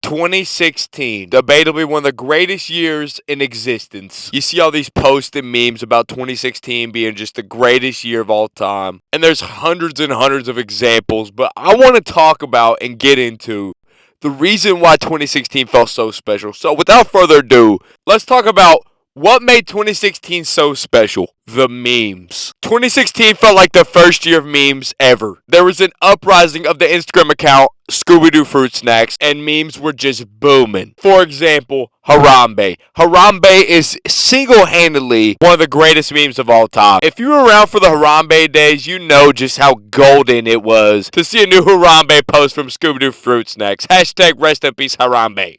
2016, debatably one of the greatest years in existence. You see all these posts and memes about 2016 being just the greatest year of all time. And there's hundreds and hundreds of examples, but I want to talk about and get into the reason why 2016 felt so special. So without further ado, let's talk about what made 2016 so special. The memes. 2016 felt like the first year of memes ever. There was an uprising of the Instagram account Scooby-Doo Fruit Snacks, and memes were just booming. For example, Harambe. Harambe is single-handedly one of the greatest memes of all time. If you were around for the Harambe days, you know just how golden it was to see a new Harambe post from Scooby-Doo Fruit Snacks. Hashtag rest in peace Harambe.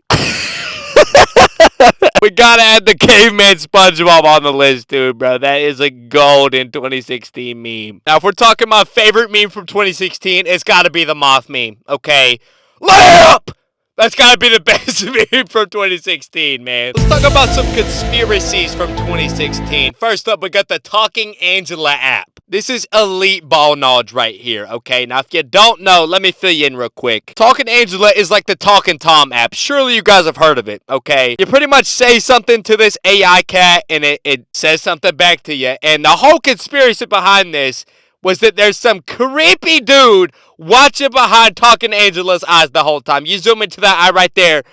We gotta add the caveman SpongeBob on the list, dude, bro. That is a golden 2016 meme. Now, if we're talking my favorite meme from 2016, it's gotta be the moth meme, okay? Layup! That's gotta be the best meme from 2016, man. Let's talk about some conspiracies from 2016. First up, we got the Talking Angela app. This is elite ball knowledge right here, okay? Now, if you don't know, let me fill you in real quick. Talking Angela is like the Talking Tom app. Surely you guys have heard of it, okay? You pretty much say something to this AI cat, and it says something back to you. And the whole conspiracy behind this was that there's some creepy dude watching behind Talking Angela's eyes the whole time. You zoom into that eye right there.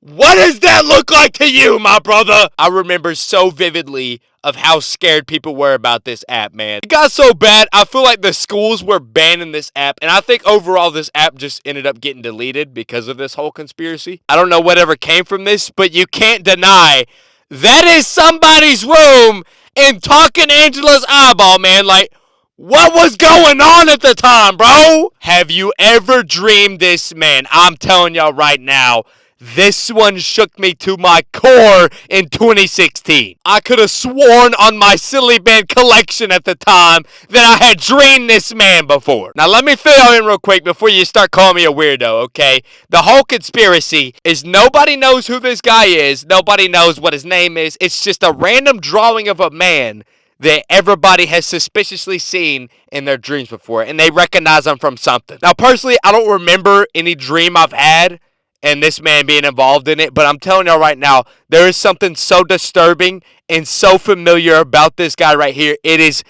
What does that look like to you, my brother? I remember so vividly of how scared people were about this app, man. It got so bad, I feel like the schools were banning this app, and I think overall this app just ended up getting deleted because of this whole conspiracy. I don't know whatever came from this, but you can't deny that is somebody's room in Talking Angela's eyeball, man. Like, what was going on at the time, bro? Have you ever dreamed this, man? I'm telling y'all right now, this one shook me to my core in 2016. I could have sworn on my silly band collection at the time that I had dreamed this man before. Now let me fill you in real quick before you start calling me a weirdo, okay? The whole conspiracy is nobody knows who this guy is. Nobody knows what his name is. It's just a random drawing of a man that everybody has suspiciously seen in their dreams before, and they recognize him from something. Now personally, I don't remember any dream I've had and this man being involved in it, but I'm telling y'all right now, there is something so disturbing and so familiar about this guy right here. It is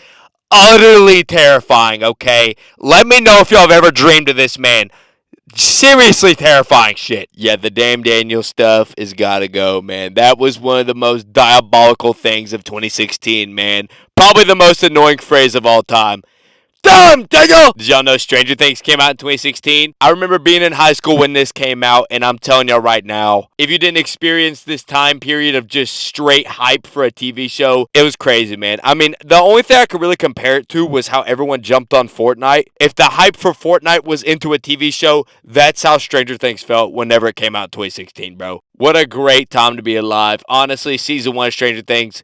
utterly terrifying, okay? Let me know if y'all have ever dreamed of this man. Seriously terrifying shit. Yeah, the damn Daniel stuff has gotta go, man. That was one of the most diabolical things of 2016, man. Probably the most annoying phrase of all time. Damn, Daniel! Did y'all know Stranger Things came out in 2016? I remember being in high school when this came out, and I'm telling y'all right now, if you didn't experience this time period of just straight hype for a TV show, it was crazy, man. I mean, the only thing I could really compare it to was how everyone jumped on Fortnite. If the hype for Fortnite was into a TV show, that's how Stranger Things felt whenever it came out in 2016, bro. What a great time to be alive. Honestly, season 1 of Stranger Things,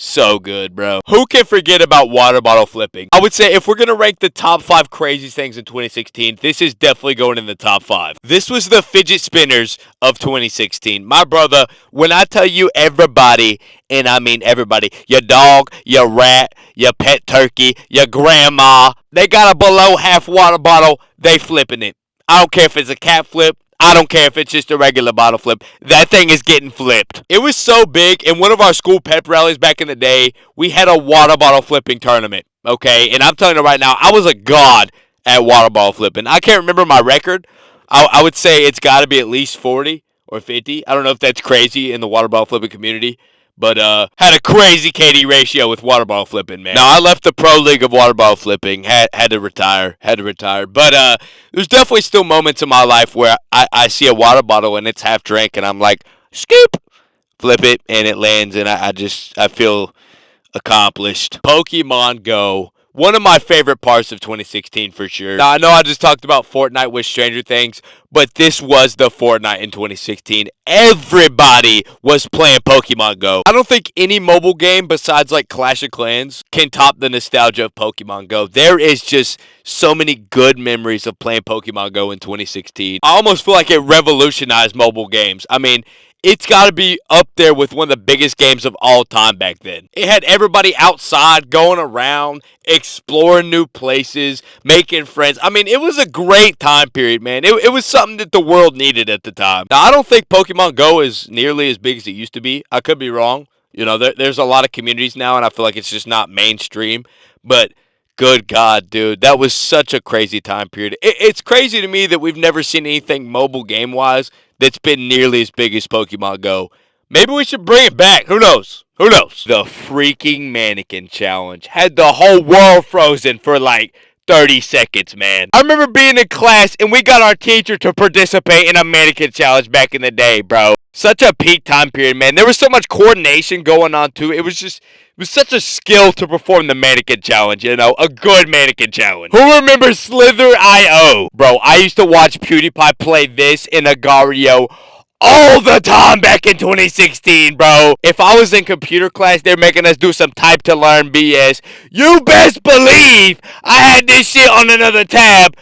so good, bro. Who can forget about water bottle flipping? I would say if we're going to rank the top 5 craziest things in 2016, this is definitely going in the top 5. This was the fidget spinners of 2016. My brother, when I tell you everybody, and I mean everybody, your dog, your rat, your pet turkey, your grandma, they got a below half water bottle, they flipping it. I don't care if it's a cat flip. I don't care if it's just a regular bottle flip. That thing is getting flipped. It was so big. In one of our school pep rallies back in the day, we had a water bottle flipping tournament, okay? And I'm telling you right now, I was a god at water bottle flipping. I can't remember my record. I would say it's got to be at least 40 or 50. I don't know if that's crazy in the water bottle flipping community. But had a crazy KD ratio with water bottle flipping, man. Now, I left the pro league of water bottle flipping. Had to retire. But there's definitely still moments in my life where I see a water bottle and it's half drank and I'm like, scoop, flip it, and it lands, and I feel accomplished. Pokemon Go. One of my favorite parts of 2016 for sure. Now, I know I just talked about Fortnite with Stranger Things, but this was the Fortnite in 2016. Everybody was playing Pokemon Go. I don't think any mobile game besides like Clash of Clans can top the nostalgia of Pokemon Go. There is just so many good memories of playing Pokemon Go in 2016. I almost feel like it revolutionized mobile games. I mean, it's got to be up there with one of the biggest games of all time back then. It had everybody outside going around, exploring new places, making friends. I mean, it was a great time period, man. It was something that the world needed at the time. Now, I don't think Pokemon Go is nearly as big as it used to be. I could be wrong. You know, there's a lot of communities now, and I feel like it's just not mainstream. But good God, dude, that was such a crazy time period. It's crazy to me that we've never seen anything mobile game wise that's been nearly as big as Pokemon Go. Maybe we should bring it back. Who knows? Who knows? The freaking mannequin challenge had the whole world frozen for like 30 seconds, man. I remember being in class and we got our teacher to participate in a mannequin challenge back in the day, bro. Such a peak time period, man. There was so much coordination going on, too. It was such a skill to perform the mannequin challenge, you know, a good mannequin challenge. Who remembers Slither.io? Bro, I used to watch PewDiePie play this in Agario all the time back in 2016, bro. If I was in computer class, they're making us do some type to learn BS. You best believe I had this shit on another tab,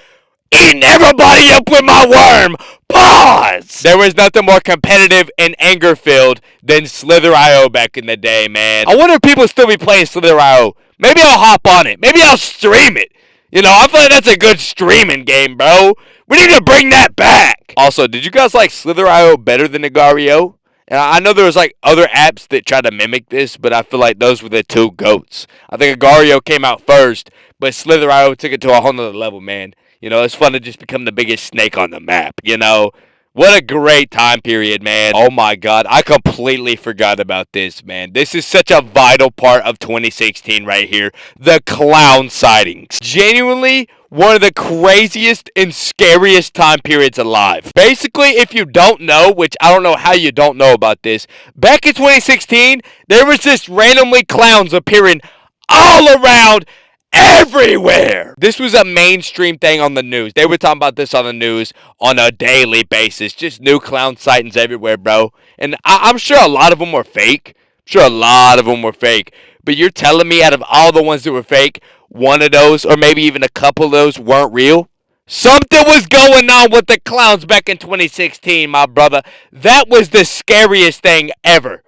eating everybody up with my worm. Pause! There was nothing more competitive and anger-filled than Slither.io back in the day, man. I wonder if people still be playing Slither.io. Maybe I'll hop on it. Maybe I'll stream it. You know, I feel like that's a good streaming game, bro. We need to bring that back. Also, did you guys like Slither.io better than Agario? And I know there was like other apps that try to mimic this, but I feel like those were the two goats. I think Agario came out first, but Slither.io took it to a whole nother level, man. You know, it's fun to just become the biggest snake on the map, you know? What a great time period, man. Oh my God, I completely forgot about this, man. This is such a vital part of 2016 right here. The clown sightings. Genuinely one of the craziest and scariest time periods alive. Basically, if you don't know, which I don't know how you don't know about this, back in 2016, there was just randomly clowns appearing all around everywhere. This was a mainstream thing on the news. They were talking about this on the news on a daily basis. Just new clown sightings everywhere, bro. And I'm sure a lot of them were fake. But you're telling me out of all the ones that were fake, one of those, or maybe even a couple of those, weren't real? Something was going on with the clowns back in 2016, my brother. That was the scariest thing ever.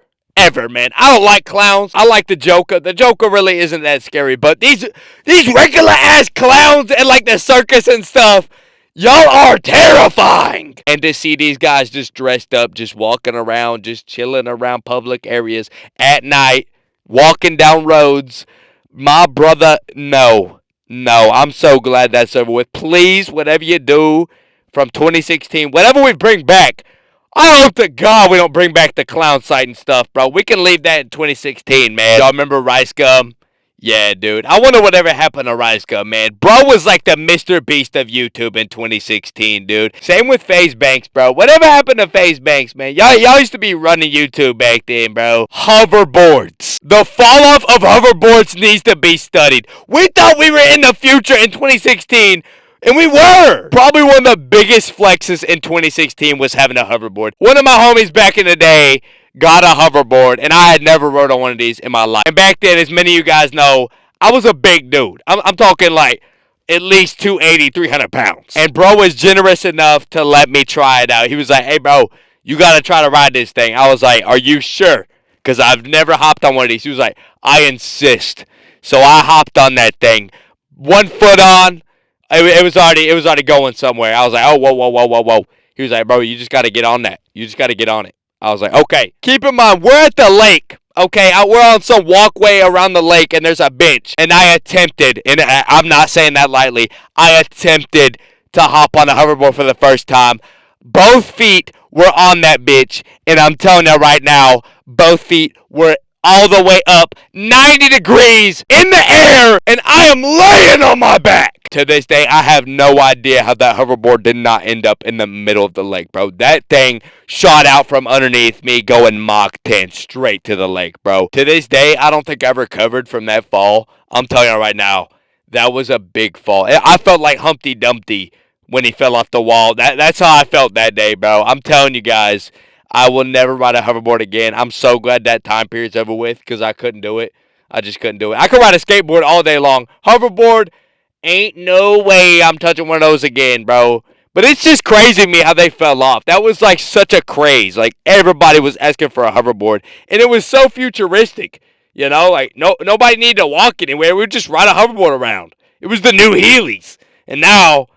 Man. I don't like clowns. I like the Joker. The Joker really isn't that scary, but these regular ass clowns and like the circus and stuff, y'all are terrifying. And to see these guys just dressed up, just walking around, just chilling around public areas at night, walking down roads, my brother, no, I'm so glad that's over with. Please, whatever you do from 2016, whatever we bring back, I hope to God we don't bring back the clown sighting stuff, bro. We can leave that in 2016, man. Y'all remember Rice Gum? Yeah, dude. I wonder whatever happened to Rice Gum, man. Bro was like the Mr. Beast of YouTube in 2016, dude. Same with FaZe Banks, bro. Whatever happened to FaZe Banks, man? Y'all used to be running YouTube back then, bro. Hoverboards. The fall off of hoverboards needs to be studied. We thought we were in the future in 2016. And we were! Probably one of the biggest flexes in 2016 was having a hoverboard. One of my homies back in the day got a hoverboard, and I had never rode on one of these in my life. And back then, as many of you guys know, I was a big dude. I'm talking like at least 280, 300 pounds. And bro was generous enough to let me try it out. He was like, hey, bro, you got to try to ride this thing. I was like, are you sure? Because I've never hopped on one of these. He was like, I insist. So I hopped on that thing. 1 foot on. It was already going somewhere. I was like, oh, whoa. He was like, bro, you just got to get on that. You just got to get on it. I was like, okay. Keep in mind, we're at the lake. Okay, we're on some walkway around the lake, and there's a bench. And I attempted, and I'm not saying that lightly, I attempted to hop on a hoverboard for the first time. Both feet were on that bitch, and I'm telling you right now, both feet were all the way up 90 degrees in the air, and I am laying on my back. To this day, I have no idea how that hoverboard did not end up in the middle of the lake, bro. That thing shot out from underneath me going Mach 10 straight to the lake, bro. To this day, I don't think I recovered from that fall. I'm telling you right now, that was a big fall. I felt like Humpty Dumpty when he fell off the wall. That's how I felt that day, bro. I'm telling you guys, I will never ride a hoverboard again. I'm so glad that time period's over with because I couldn't do it. I just couldn't do it. I could ride a skateboard all day long. Hoverboard, ain't no way I'm touching one of those again, bro. But it's just crazy to me how they fell off. That was like such a craze. Like everybody was asking for a hoverboard, and it was so futuristic. You know, like nobody needed to walk anywhere. We would just ride a hoverboard around. It was the new Heelys, and now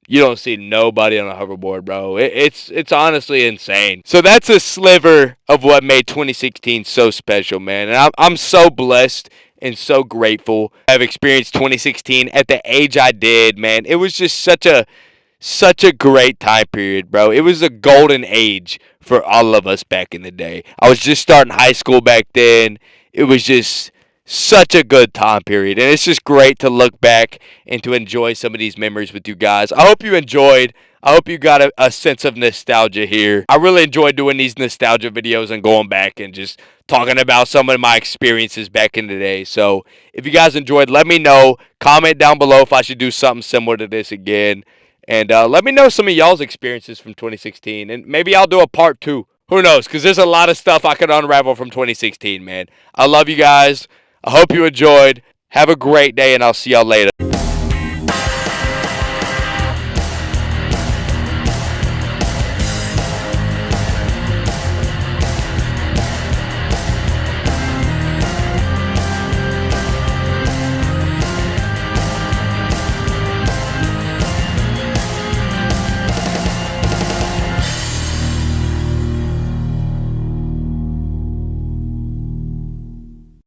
you don't see nobody on a hoverboard, bro. It's honestly insane. So that's a sliver of what made 2016 so special, man. And I'm so blessed and so grateful I've experienced 2016 at the age I did, man. It was just such a great time period, bro. It was a golden age for all of us back in the day. I was just starting high school back then. It was just such a good time period. And it's just great to look back and to enjoy some of these memories with you guys. I hope you enjoyed. I hope you got a sense of nostalgia here. I really enjoy doing these nostalgia videos and going back and just talking about some of my experiences back in the day. So if you guys enjoyed, let me know. Comment down below if I should do something similar to this again. And let me know some of y'all's experiences from 2016. And maybe I'll do a part 2. Who knows? Because there's a lot of stuff I could unravel from 2016, man. I love you guys. I hope you enjoyed. Have a great day, and I'll see y'all later.